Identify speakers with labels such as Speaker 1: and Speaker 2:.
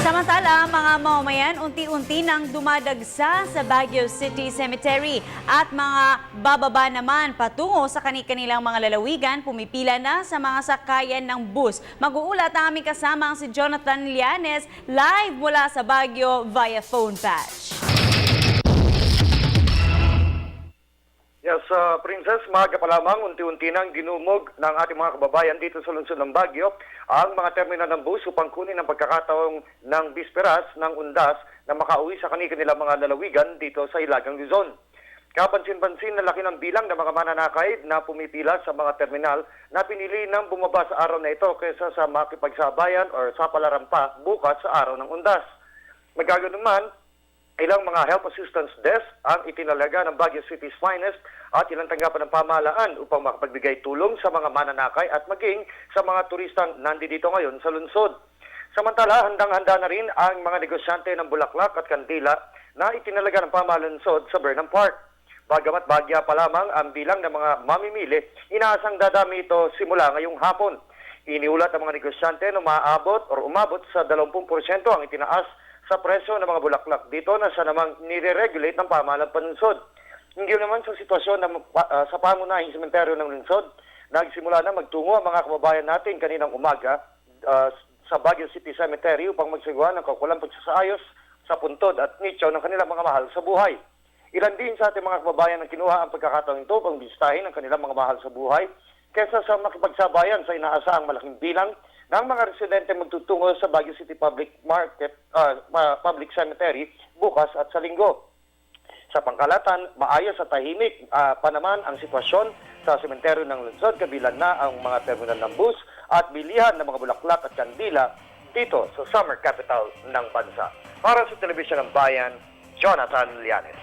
Speaker 1: Samantala, mga mamamayan unti-unti nang dumadagsa sa Baguio City Cemetery at mga bababa naman patungo sa kanilang mga lalawigan, pumipila na sa mga sakayan ng bus. Mag-uulat ang aming kasama si Jonathan Lianes live mula sa Baguio via phone patch.
Speaker 2: Yes, Princess, maaga pa lamang unti-unti nang dinumog ng ating mga kababayan dito sa lungsod ng Baguio ang mga terminal ng bus upang kunin ang pagkakataong ng bisperas ng undas na makauwi sa kanilang mga lalawigan dito sa Hilagang Luzon. Kapansin-pansin na laki ng bilang ng mga mananakay na pumipila sa mga terminal na pinili ng bumaba sa araw na ito kaysa sa makipagsabayan o sa palarampa bukas sa araw ng undas. Magaganon naman, ilang mga health assistance desk ang itinalaga ng Baguio City's finest at ilang tanggapan ng pamahalaan upang makapagbigay tulong sa mga mananakay at maging sa mga turistang nandito ngayon sa lungsod. Samantala, handang-handa na rin ang mga negosyante ng bulaklak at kandila na itinalaga ng pamahalaan lungsod sa Burnham Park. Bagamat bagya pa lamang ang bilang ng mga mamimili, inaasang dadami ito simula ngayong hapon. Iniulat ang mga negosyante na umabot sa 20% ang itinaas sa presyo ng mga bulaklak dito na siya namang nire-regulate ng pamahalang panunsod. Hindi naman sa sitwasyon na sa pangunahing sementeryo ng lungsod, nagsimula na magtungo ang mga kababayan natin kaninang umaga sa Baguio City Cemetery upang magsagawa ng kaukulang pagsasaayos sa puntod at nicho ng kanilang mga mahal sa buhay. Ilan din sa ating mga kababayan ang kinuha ang pagkakataong ito upang bisitahin ang kanilang mga mahal sa buhay kaysa sa makipagsabayan sa inaasahang malaking bilang ng mga residente magtutungo sa Baguio City Public Cemetery bukas at sa linggo. Sa pangkalatan, maayos at tahimik pa naman ang sitwasyon sa sementeryo ng lungsod, kabilang na ang mga terminal ng bus at bilihan ng mga bulaklak at kandila dito sa summer capital ng bansa. Para sa Telebisyon ng Bayan, Jonathan Lianes.